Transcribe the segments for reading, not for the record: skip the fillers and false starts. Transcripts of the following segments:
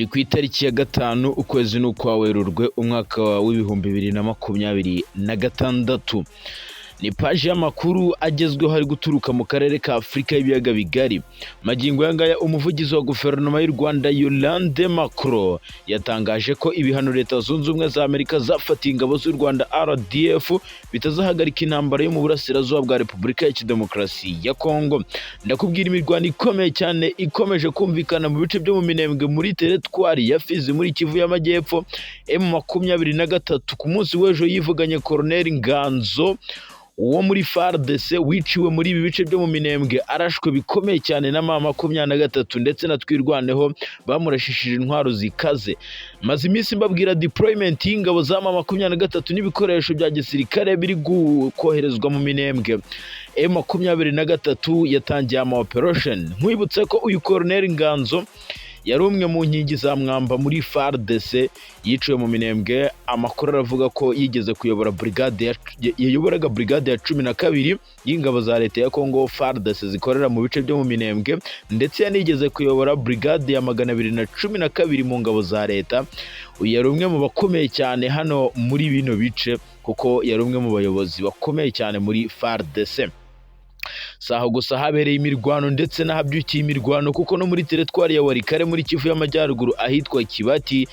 turi ku itariki ya gatanu ukwezi n'ukwa Werurwe umwaka w'ibihumbi 2026. Ni paji y'amakuru agezweho hari guturuka mu karere ka Afurika y'ibiyaga bigari. Magingo yangaya umuvugizi wa guverinoma y'u Rwanda Yolande Macron yatangaje ko ibihano Leta Zunze Ubumwe za Amerika zafatiye ingabo z'u Rwanda RDF bitazahagarika intambara yo mu burasirazuba bwa Repubulika ya Demokarasi ya Kongo. Ndakubwira imirwano ikomeye cyane ikomeje kumvikana mu bice byo mu Minembwe muri teritwari ya Fizi muri Kivu y'Amajyepfo. M23 ku munsi w'ejo yivuganye Colonel Nganzo uwo muri FARDC wiciwe muri ibi bice byo mu Minembwe, arashwe bikomeye cyane na M23 ndetse na Twirwaneho bamurashishije intwaro zikaze. Maze iminsi mbabwira deployment y'ingabo za M23 n'ibikoresho bya gisirikare biri koherezwa mu Minembwe. M23 yatangiye ama operation. Nkwibutse ko uyu Colonel Nganzo yari umwe mu nkingi za mwamba muri FARDC yiciwe mu Minembwe. Amakuru aravuga ko yigeze kuyobora yayoboraga brigade ya 12 y'ingabo za leta ya Kongo FARDC zikorera mu bice byo mu Minembwe, ndetse yanigeze kuyobora brigade ya 212 mu ngabo za leta. Uyu yari umwe mu bakomeye cyane hano muri bino bice kuko yari umwe mu bayobozi bakomeye cyane muri FARDC. Saho gusa habereye imirwano ndetse n'ahabyukiye imirwano kuko no muri teritwari ya Warikare muri Kivu y'Amajyaruguru ahitwa Kibati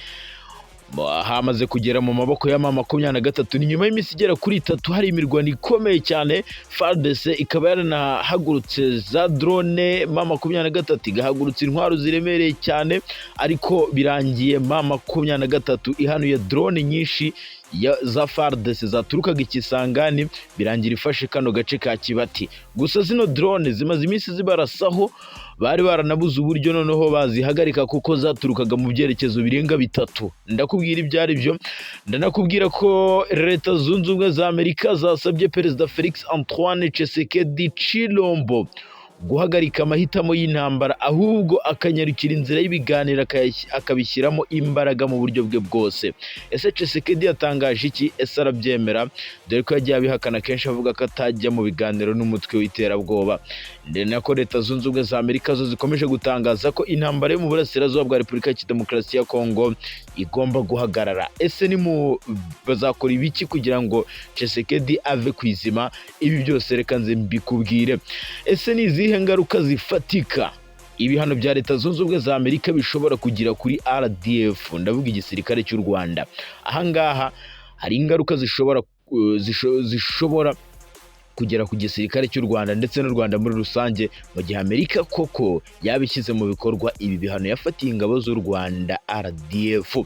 hamaze kugera mu maboko ya M23. Ni nyuma y'iminsi igera kuri 3 hari imirwano ikomeye cyane. FARDC ikaba yaranahagurutse za drone, M23 igahagurutsa intwaro ziremereye cyane, ariko birangiye M23 ihanuye drone nyinshi za FARDC zaturukaga Ikisangani, birangira ifashe kano gace ka Kibati. Gusa zino drone zimaze iminsi zibarasaho, bari baranabuze uburyo noneho bazihagarika kuko zaturukaga mu byerekezo birenga 3. Ndakubwira ibyari byo, ndanakubwira ko Leta Zunze Ubumwe za Amerika zasabye Perezida Felix Antoine Tshisekedi Tshilombo guhagarika amahitamo y'intambara, ahubwo akanyarukira inzira y'ibiganiro akabishyiramo imbaraga mu buryo bwe bwose. Ese Tshisekedi yatangaje iki? Ese arabyemera? Dore ko yagiye abihakana kenshi avuga ko atajya mu biganiro n'umutwe w'iterabwoba. Nako Leta Zunze Ubumwe za Amerika zo zikomeje gutangaza ko intambara yo mu burasirazuba bwa Repubulika ya Demokarasi ya Kongo igomba guhagarara. Ese bazakora ibiki kugira ngo Tshisekedi ave ku izima? Ibi byose reka nze mbikubwire. Ese ni izihe ngaruka zifatika ibihano bya Leta Zunze Ubumwe za Amerika bishobora kugira kuri RDF, ndavuga igisirikare cy'u Rwanda? Ahangaha hari ingaruka zishobora kugera ku gisirikare cy'u Rwanda ndetse n'u Rwanda muri rusange, mu gihe Amerika koko yabishyize mu bikorwa ibi bihano yafatiye ingabo z'u Rwanda RDF.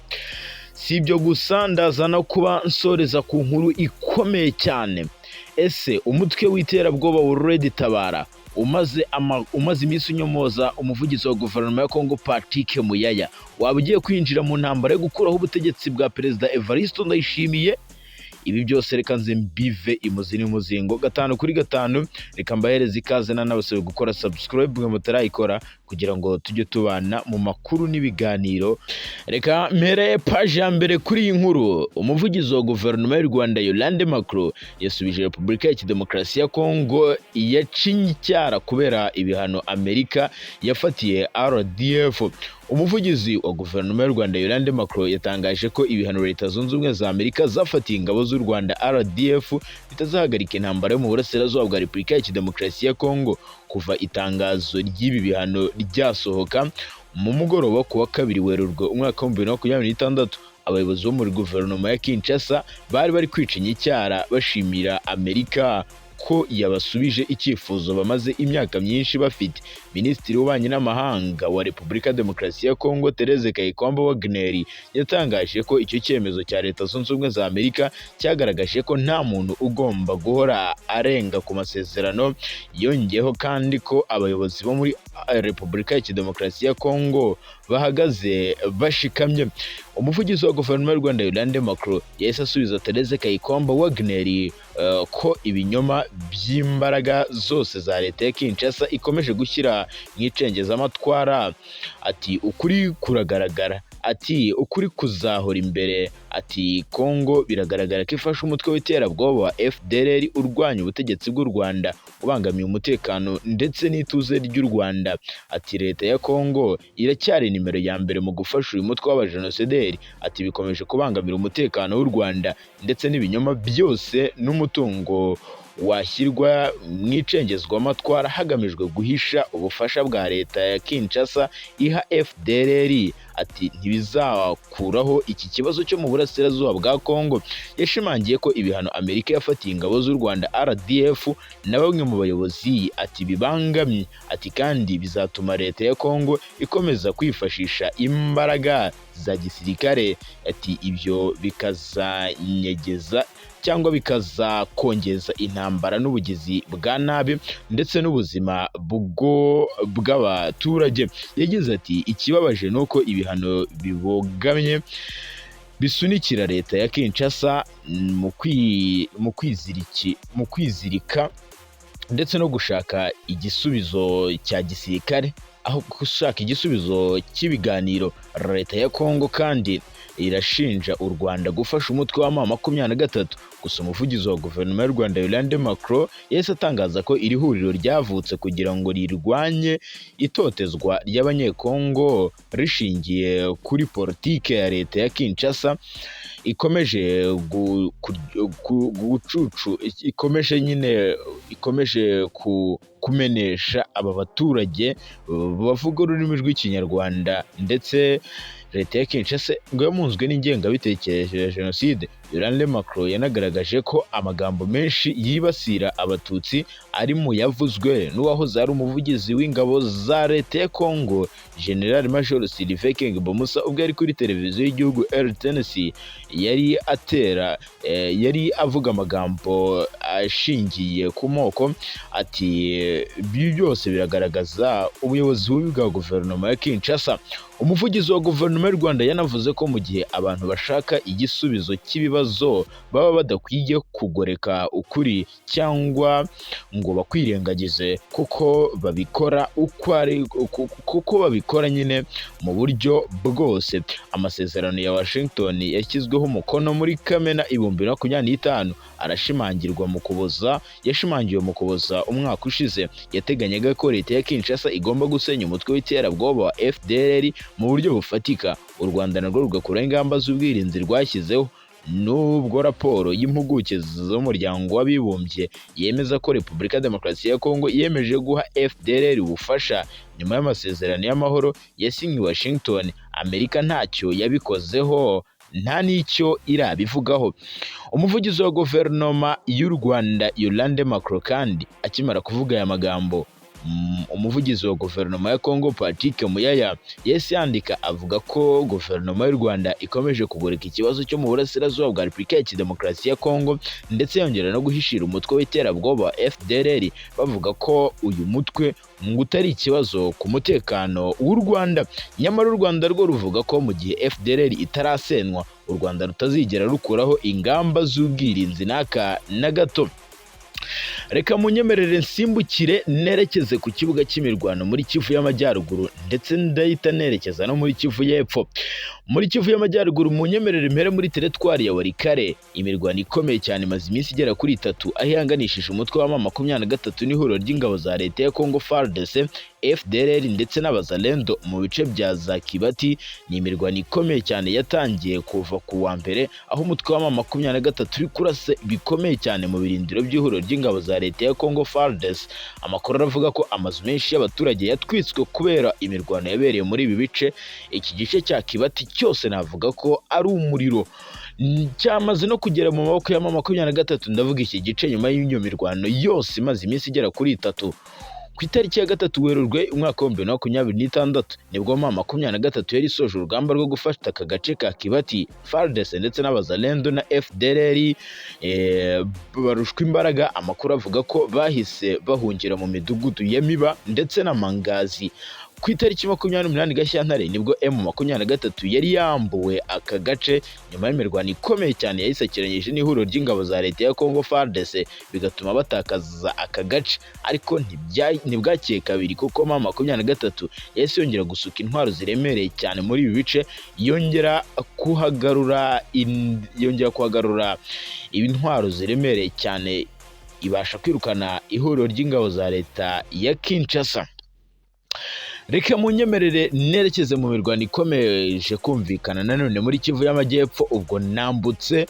Si ibyo gusa, ndazana kuba nsoreza ku nkuru ikomeye cyane. Ese umutwe w'iterabwoba wa Red Tabara umaze iminsi unyomoza umuvugizi wa guverinoma ya Kongo Patrick Muyaya, waba ugiye kwinjira mu ntambara yo gukuraho ubutegetsi bwa Perezida Evariste Ndayishimiye? Ibi byose reka nze mbive imuzi n'umuzingo 5 kuri 5. Reka mbahereze ikaze n'abasaba gukora subscribe mwe mutarayikora kugira ngo tujye tubana mu makuru n'ibiganiro. Reka mpere page ya mbere kuri iyi nkuru. Umuvugizi wa guverinoma y'u Rwanda Yolande Macron yasubije Repubulika ya Demokarasi ya Kongo yacinye icyara kubera ibihano Amerika yafatiye RDF. Umuvugizi wa guverinoma y'u Rwanda Yolande Macron yatangaje ko ibihano Leta Zunze Ubumwe za Amerika zafatiye ingabo z'u Rwanda RDF bitazahagarika intambara yo mu burasirazuba bwa Repubulika ya Demokarasi ya Kongo. Kuva itangazo ry'ibi bihano ryasohoka mu mugoroba ku wa 2 Werurwe umwaka wa 2026, abayobozi bo muri guverinoma ya Kinshasa bari kwicinya icyara bashimira Amerika ko yabasubije icyifuzo bamaze imyaka myinshi bafite. Minisitiri w'Ububanyi n'Amahanga wa Repubulika ya Demokarasi ya Kongo Therese Kayikwamba Wagner yatangaje ko icyo cyemezo cya Leta Zunze Ubumwe za Amerika cyagaragaje ko nta muntu ugomba guhora arenga ku masezerano. Yongeyeho kandi ko abayobozi bo muri Repubulika ya Demokarasi ya Kongo bahagaze bashikamye. Umuvugizi wa guverinoma y'u Rwanda Yolande Macron yahise asubiza Therese Kayikwamba Wagner ko ibinyoma by'imbaraga zose za leta ya Kinshasa ikomeje gushyira mu icengezamatwara. Ati ukuri kuragaragara, ati ukuri kuzahora imbere. Ati Kongo biragaragara ko ifashe umutwe w'iterabwoba wa FDLR urwanya ubutegetsi bw'u Rwanda ubangamiye umutekano ndetse n'ituze ry'u Rwanda. Ati leta ya Kongo iracyari nimero ya mbere mu gufasha uyu mutwe w'abajenosideri. Ati bikomeje kubangamira umutekano w'u Rwanda ndetse n'ibinyoma byose n'umutungo washyirwa mu icengezwamatwara hagamijwe guhisha ubufasha bwa leta ya Kinshasa iha FDLR. Ati ntibizakuraho iki kibazo cyo mu burasirazuba bwa Kongo. Yashimangiye ko ibihano Amerika yafatiye ingabo z'u Rwanda RDF na bamwe mu bayobozi ati bibangamye. Ati kandi bizatuma leta ya Kongo ikomeza kwifashisha imbaraga za gisirikare. Ati ibyo bikazanyegeza cyangwa bikazakongeza intambara n'ubugizi bwa nabi ndetse n'ubuzima bw'abaturage. Yagize ati ikibabaje nuko ibihano bibogamye bisunikira leta ya Kinshasa mu kwizirika ndetse no gushaka igisubizo cya gisirikare aho gushaka igisubizo cy'ibiganiro. Leta ya Kongo kandi irashinja u Rwanda gufasha umutwe wa M23. Gusa umuvugizi wa guverinoma y'u Rwanda Yolande Macron yahise atangaza ko iri huriro ryavutse kugira ngo rirwanye itotezwa ry'abanyekongo rishingiye kuri politike ya leta ya Kinshasa ikomeje kumenesha aba baturage bavuga ururimi rw'ikinyarwanda. Ndetse leta ya Kinshasa ngo yamunzwe n'ingengabitekerezo ya jenoside. Yolande Macron yanagaragaje ko amagambo menshi yibasira abatutsi ari mu yavuzwe n'uwahoze ari umuvugizi w'ingabo za leta ya Kongo General Major Sylvain Ekenge Musa ubwo yari kuri televiziyo y'igihugu RTNC yari avuga amagambo ashingiye ku moko. Ati ibi byose biragaragaza ubuyobozi bubi bwa guverinoma ya Kinshasa. Umuvugizi wa guverinoma y'u Rwanda yanavuze ko mu gihe abantu bashaka igisubizo cy'ibibazo baba badakwiye kugoreka ukuri cyangwa ngo bakwirengagize kuko babikora nyine mu buryo bwose. Amasezerano ya Washington yashyizweho umukono muri Kamena 2025 arashimangirwa mu Kuboza. Yashimangiwe mu Kuboza umwaka ushize. Yateganyaga ko leta ya Kinshasa igomba gusenya umutwe w'iterabwoba wa FDLR mu buryo bufatika. U Rwanda narwo rugakuraho ingamba z'ubwirinzi rwashyizeho. Nubwo raporo y'impuguke z'umuryango w'abibumbye yemeza ko Repubulika ya Demokarasi ya Kongo yemeje guha FDLR ubufasha nyuma y'amasezerano y'amahoro yasinyiwe Washington, Amerika ntacyo yabikozeho nta n'icyo irabivugaho. Umuvugizi wa guverinoma y'u Rwanda Yolande Macron kandi akimara kuvuga aya magambo, umuvugizi wa guverinoma ya Kongo Patrick Muyaya yese yandika avuga ko guverinoma y'u Rwanda ikomeje kugoreka ikibazo cyo mu burasirazuba bwa Repubulika ya Demokarasi ya Kongo ndetse yongera no guhishira umutwe w'iterabwoba wa FDLR bavuga ko uyu mutwe ngo utari ikibazo ku mutekano w'u Rwanda. Nyamara u Rwanda rwo ruvuga ko mu gihe FDLR itarasenwa u Rwanda rutazigera rukuraho ingamba z'ubwirinzi n'aka na gato. Reka munyemerere nsimbukire nerekeze ku kibuga cy'imirwano muri Kivu y'Amajyaruguru ndetse ndahita nerekeza no muri Kivu y'Epfo. Muri Kivu y'Amajyaruguru munyemerere impere muri teritwari ya Walikale. Imirwano ikomeye cyane imaze iminsi igera kuri 3 aho ihanganishije umutwe wa M23 n'ihuriro ry'ingabo za leta ya Kongo FARDC, FDLR ndetse n'abazalendo mu bice bya za Kibati. Ni imirwano ikomeye cyane yatangiye kuva ku wa mbere aho umutwe wa M23 uri kurasa bikomeye cyane mu birindiro by'ihuriro ry'ingabo za leta ya Kongo FARDC. Amakuru aravuga ko amazu menshi y'abaturage yatwitswe kubera imirwano yabereye muri ibi bice. Iki gice cya Kibati cyose navuga ko ari umuriro cyamaze no kugera mu maboko ya M23. Ndavuga iki gice nyuma y'iyo mirwano yose imaze iminsi igera kuri 3. Ku itariki ya 3 Werurwe umwaka wa 2026 nibwo M23 yari isoje urugamba rwo gufata aka gace ka Kibati. FARDC ndetse n'abazalendo na FDLR barushwa imbaraga. Amakuru avuga ko bahise bahungira mu midugudu ya Miba ndetse na Mangazi. ku itariki 28 Gashyantare nibwo M23 yari yambuwe aka gace nyuma y'imirwano ikomeye cyane yayisakeranyije n'ihuriro ry'ingabo za leta ya Congo FARDC bigatuma batakaza aka gace, ariko ntibwakeye kabiri kuko M23 yahise yongera gusuka intwaro ziremereye cyane muri ibi bice, yongera kuhagarura intwaro ziremereye cyane, ibasha kwirukana ihuriro ry'ingabo za leta ya Kinshasa. Reka munyemerere nerekeze mu mirwano ikomeje kumvikana nanone muri Kivu y'Amajyepfo, ubwo nambutse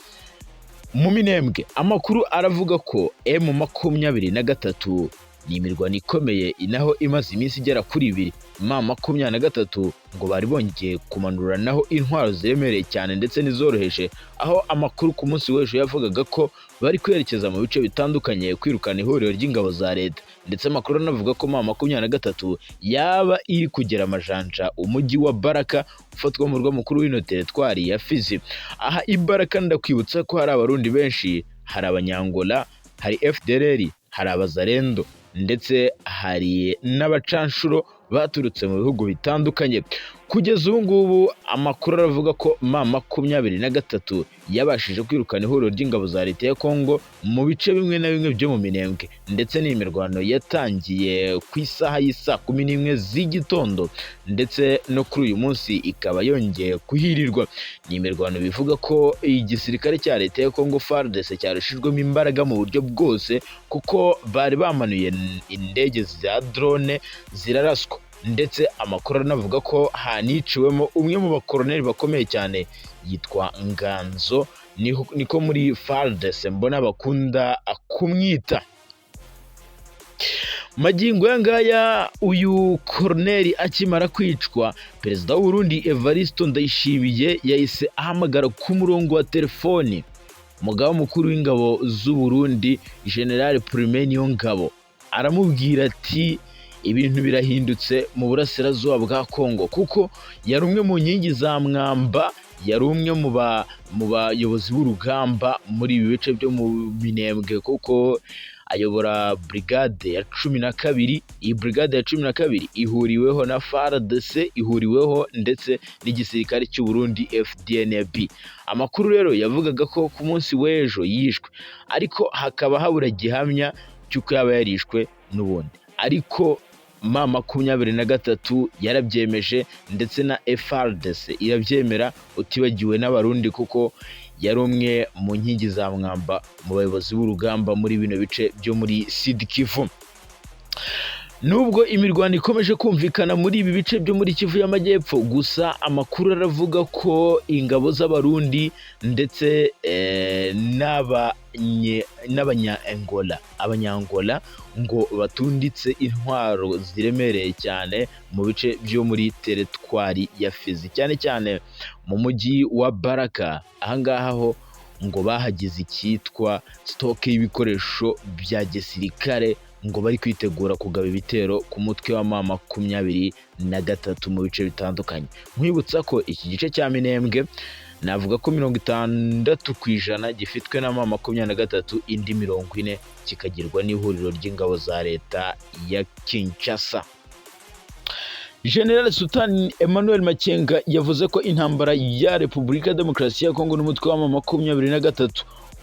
mu Minembwe. Amakuru aravuga ko M23 ni imirwano ikomeye inaho imaze iminsi igera kuri 2. M23 ngo bari bongeye kumanuranaho intwaro ziremereye cyane ndetse n'izoroheje, aho amakuru ku munsi w'ejo yavugaga ko bari kwerekeza mu bice bitandukanye kwirukana ihuriro ry'ingabo za leta, ndetse amakuru anavuga ko M23 yaba iri kugera amajanja umujyi wa Baraka ufatwa mu murwa mukuru w'ino teritwari ya Fizi. Aha i Baraka ndakwibutsa ko hari abarundi benshi, hari abanyangola, hari FDLR, hari abazarendo ndetse hari n'abacanshuro baturutse mu bihugu bitandukanye. Kugeza ubu ngubu amakuru aravuga ko M23 yabashije kwirukana ihuriro ry'ingabo za leta ya Congo mu bice bimwe na bimwe byo mu Minembwe, ndetse n'imirwano yatangiye ku isaha y'isa 11 z'igitondo ndetse no kuri uyu munsi ikaba yongeye kuhirirwa. Ni imirwano bivuga ko igisirikare cya leta ya Congo FARDC cyarushijwemo imbaraga mu buryo bwose, kuko bari bamanuye indege za drone ziraraswa, ndetse amakuru anavuga ko haniciwemo umwe mu bakoroneli bakomeye cyane yitwa Nganzo, niko muri FARDC mbona bakunda kumwita. Magingo yangaya uyu koroneli akimara kwicwa, perezida w'u Burundi Evariste Ndayishimiye yahise ahamagara ku murongo wa telefoni umugaba mukuru w'ingabo z'u Burundi General Prime Niyongabo, aramubwira ati ibintu birahindutse mu burasirazuba bwa Kongo, kuko yari umwe mu nkingi za mwamba, yari umwe mu bayobozi b'urugamba muri ibi bice byo mu Minembwe, kuko ayobora brigade ya 12. Iyi brigade ya 12 ihuriweho na FARDC, ihuriweho ndetse n'igisirikare cy'u Burundi FDNB. Amakuru rero yavugaga ko ku munsi w'ejo yishwe, ariko hakaba habura gihamya cy'uko yaba yarishwe n'ubundi, ariko M23 yarabyemeje ndetse na FARDC irabyemera, utibagiwe n'abarundi kuko yari umwe mu nkingi za mwamba mu bayobozi b'urugamba muri bino bice byo muri Sud Kivu. Nubwo imirwano ikomeje kumvikana muri ibi bice byo muri Kivu y'Amajyepfo, gusa amakuru aravuga ko ingabo z'abarundi ndetse abanyangola ngo batunditse intwaro ziremereye cyane mu bice byo muri teritwari ya Fizi, cyane cyane mu mujyi wa Baraka. Ahangaha ho ngo bahagize icyitwa stoke y'ibikoresho bya gisirikare, ngo bari kwitegura kugaba ibitero ku mutwe wa M23 mu bice bitandukanye. Nkwibutsa ko iki gice cya Minembwe navuga ko 60% gifitwe na M23, indi 40 kikagirwa n'ihuriro ry'ingabo za leta ya Kinshasa. General Sultan Emmanuel Makenga yavuze ko intambara ya Repubulika Demokarasi ya Kongo n'umutwe wa M23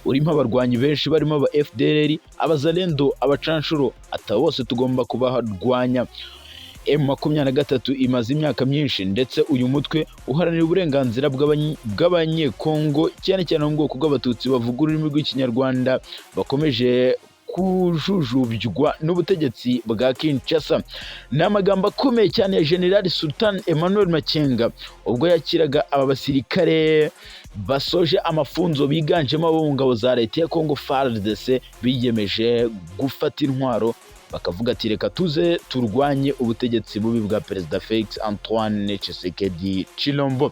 urimo abarwanyi benshi barimo aba FDLR, abazalendo, abacanshuro, ata bose tugomba kubaharwanya. M23 imaze imyaka myinshi, ndetse uyu mutwe uharanira uburenganzira bw'abanyekongo cyane cyane mu bwoko bw'abatutsi bavuga ururimi rw'ikinyarwanda bakomeje kujujubywa n'ubutegetsi bwa Kinshasa. Ni amagambo akomeye cyane ya General Sultan Emmanuel Makenga ubwo yakiraga aba basirikare basoje amafunzo biganjemo abo mu ngabo za leta ya Congo FARDC biyemeje gufata intwaro, bakavuga ati reka tuze turwanye ubutegetsi bubi bwa Perezida Felix Antoine Tshisekedi Tshilombo.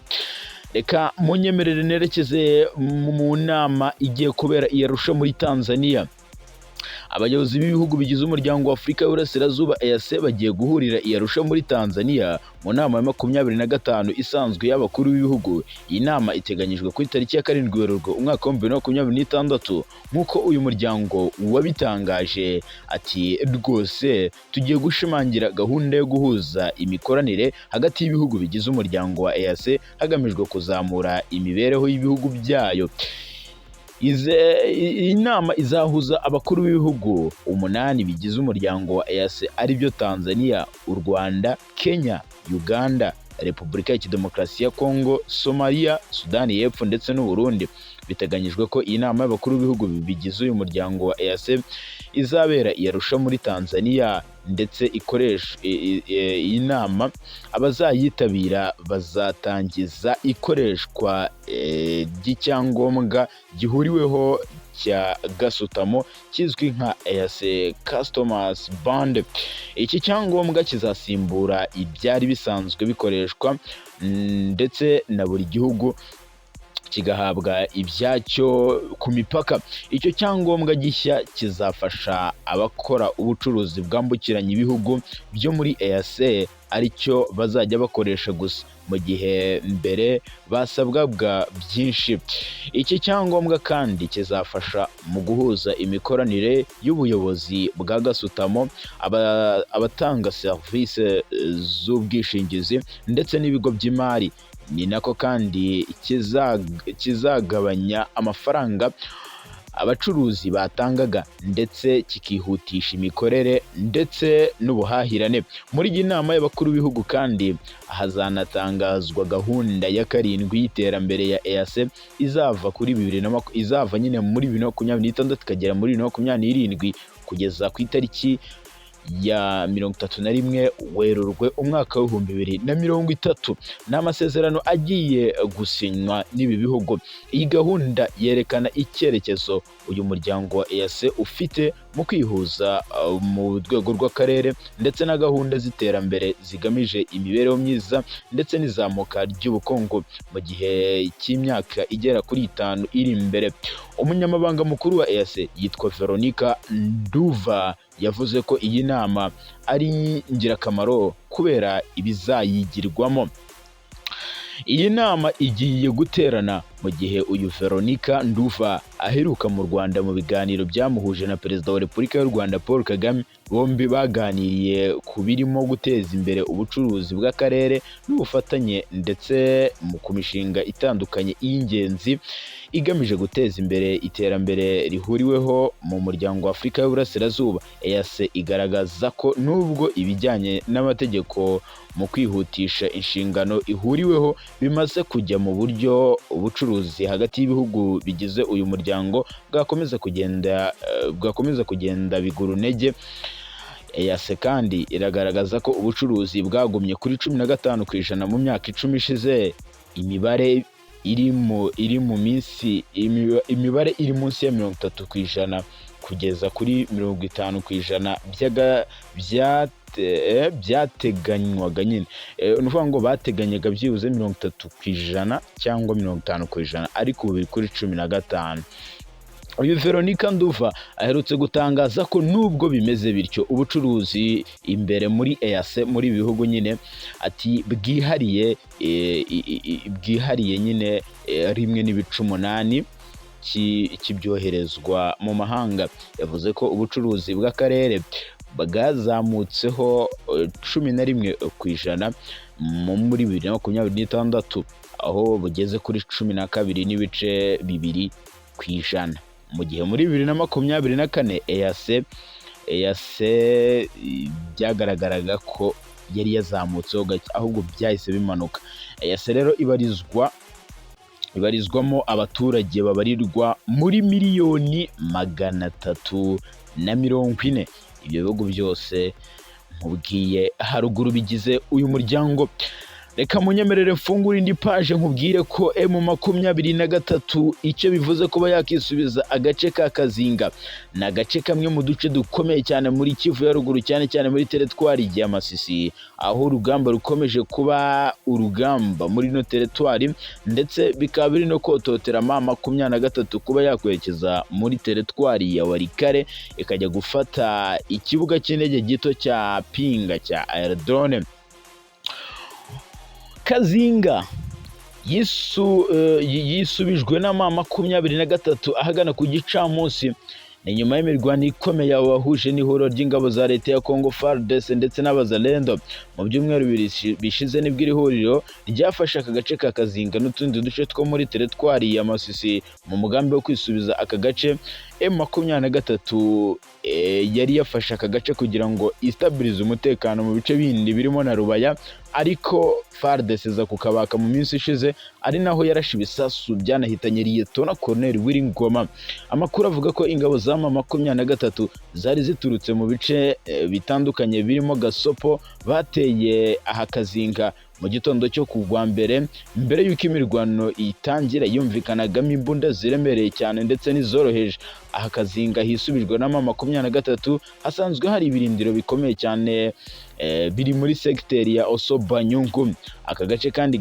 Reka munyemerere nerekeze mu nama igiye kubera i Arusha muri Tanzania. Abayobozi b'ibihugu bigize umuryango wa Afurika y'Uburasirazuba EAC bagiye guhurira i Arusha muri Tanzania mu nama ya 25 isanzwe y'abakuru b'ibihugu. Iyi nama iteganyijwe ku itariki ya 7 Werurwe umwaka wa 2026 nk'uko uyu muryango wabitangaje ati rwose tugiye gushimangira gahunda yo guhuza imikoranire hagati y'ibihugu bigize umuryango wa EAC hagamijwe kuzamura imibereho y'ibihugu byayo. Iyi nama izahuza abakuru b'ibihugu 8 bigize umuryango wa EAC aribyo Tanzania, u Rwanda, Kenya, Uganda, Repubulika ya Demokarasi ya Kongo, Somalia, Sudani y'Epfo ndetse n'u Burundi. Biteganyijwe ko iyi nama y'abakuru b'ibihugu bigize uyu muryango wa EAC izabera i Arusha muri Tanzania, ndetse iyi nama abazayitabira bazatangiza ikoreshwa ry'icyangombwa gihuriweho cya gasutamo kizwi nka EAC Customers Bond. Iki cyangombwa kizasimbura ibyari bisanzwe bikoreshwa, ndetse na buri gihugu kigahabwa ibyacyo ku mipaka. Icyo cyangombwa gishya kizafasha abakora ubucuruzi bwambukiranya ibihugu byo muri EAC aricyo bazajya bakoresha gusa, mu gihe mbere basabwaga byinshi. Iki cyangombwa kandi kizafasha mu guhuza imikoranire y'ubuyobozi bwa gasutamo, abatanga serivisi z'ubwishingizi ndetse n'ibigo by'imari. Ni nako kandi kizagabanya amafaranga abacuruzi batangaga, ndetse kikihutisha imikorere ndetse n'ubuhahirane. Muri iyi nama y'abakuru b'ibihugu kandi hazanatangazwa gahunda ya 7 y'iterambere ya EAC izava nyine muri 2026 ikagera muri 2027 kugeza ku itariki ya 31 Werurwe umwaka wa 2030. N'amasezerano agiye gusinywa n'ibi bihugu. Iyi gahunda yerekana icyerekezo uyu muryango wa EAC ufite mu kwihuza mu rwego rw'akarere, ndetse na gahunda z'iterambere zigamije imibereho myiza ndetse n'izamuka ry'ubukungu mu gihe cy'imyaka igera kuri 5 iri imbere. Umunyamabanga mukuru wa EAC yitwa Veronica Nduva yavuze ko iyi nama ari ingirakamaro kubera ibizayigirwamo. Iyi nama igiye guterana mu gihe uyu Veronica Nduva aheruka mu Rwanda mu biganiro byamuhuje na Perezida wa Repubulika y'u Rwanda Paul Kagame. Bombi baganiriye ku birimo guteza imbere ubucuruzi bw'akarere n'ubufatanye, ndetse ku mishinga itandukanye y'ingenzi igamije guteza imbere iterambere rihuriweho mu muryango wa Afurika y'Uburasirazuba. EAC igaragaza ko nubwo ibijyanye n'amategeko mu kwihutisha inshingano ihuriweho bimaze kujya mu buryo ubucuruzi hagati y'ibihugu bigize uyu muryango bwakomeza kugenda bigura intege. EAC kandi iragaragaza ko ubucuruzi bwagumye kuri 15% mu myaka 10 ishize. Imibare iri munsi ya 30% kugeza kuri 50% byateganywaga nyine. Ni ukuvuga ngo bateganyaga byibuze 30% cyangwa 50%, ariko ubu biri kuri 15%. Uyu Veronica Nduva aherutse gutangaza ko nubwo bimeze bityo ubucuruzi imbere muri EAC muri bihugu nyine ati bwihariye nyine 1.8 kibyoherezwa mu mahanga. Yavuze ko ubucuruzi bw'akarere bwazamutseho 11% muri 2026, aho bugeze kuri 12.2%, mu gihe muri 2024 EAC byagaragaraga ko yari yazamutseho gake, ahubwo byahise bimanuka. EAC rero ibarizwamo abaturage babarirwa muri miliyoni 340. Ibyo bihugu byose mubwiye haruguru bigize uyu muryango. reka munyemerere mfungure indi paje nkubwire ko M23 icyo bivuze kuba yakisubiza agace ka Kazinga na agace kamwe mu duce dukomeye cyane muri Kivu ya ruguru, cyane cyane muri teritwari ya Masisi, aho urugamba rukomeje kuba urugamba muri no teritwari, ndetse bikaba biri no kototera M23 kuba yakwerekeza muri teritwari ya Walikale ikajya gufata ikibuga cy'indege gito cya Pinga cya Aerodrome. Kazinga yisubijwe na M23 ahagana ku gicamunsi, ni nyuma y'imirwano ikomeye wahuje n'ihuriro ry'ingabo za leta ya Congo FARDC ndetse n'abazalendo. Mu byumweru bishize nibwo iri huriro ryafashe aka gace ka Kazinga n'utundi duce two muri teritwari ya Masisi mu mugambi wo kwisubiza aka gace. M23 yari yafashe aka gace kugira ngo istabilize umutekano mu bice bindi birimo na Rubaya, ariko FARDC za kukabaka mu minsi ishize, ari naho yarashe ibisasu byanahitanye Liyetona Colonel Wiringoma. Amakuru avuga ko ingabo za M23 zari ziturutse mu bice bitandukanye birimo Gasopo bateye aha Kazinga mu gitondo cyo kugwa mbere y'uko imirwano itangira yumvikanagamo imbunda ziremereye cyane ndetse n'izoroheje. Aha Kazinga hisubijwe na M23 hasanzwe hari ibirindiro bikomeye cyane biri muri sekiteri ya Osobanyungu. Aka gace kandi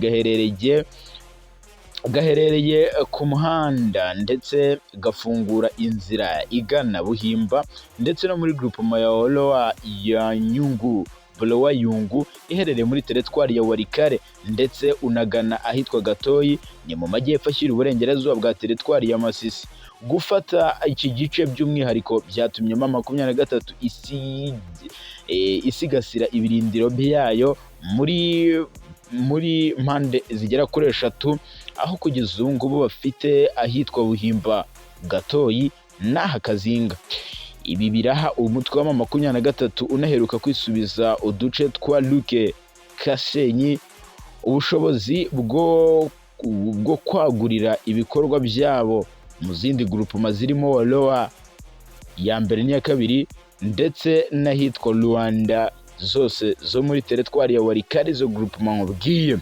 gaherereye ku muhanda ndetse gafungura inzira igana Buhimba ndetse no muri groupement ya Oloa ya Nyungu Blowa Yungu iherereye muri teritwari ya Walikale, ndetse unagana ahitwa Gatoyi ni mu majyepfo ashyira uburengerazuba bwa teritwari ya Masisi. Gufata iki gice by'umwihariko byatumye M23 isigasira ibirindiro byayo muri mpande zigera kuri 3, aho kugeza ubu ngubu bafite ahitwa Buhimba, Gatoyi n'aha Kazinga. Ibi biraha umutwe wa M23 unaheruka kwisubiza uduce twa Luke Kasenyi ubushobozi bwo kwagurira ibikorwa byabo mu zindi groupement zirimo Waloa ya mbere n'iya kabiri ndetse n'ahitwa Rwanda, zose zo muri teritwari ya Walikale. Zo groupement nkubwiye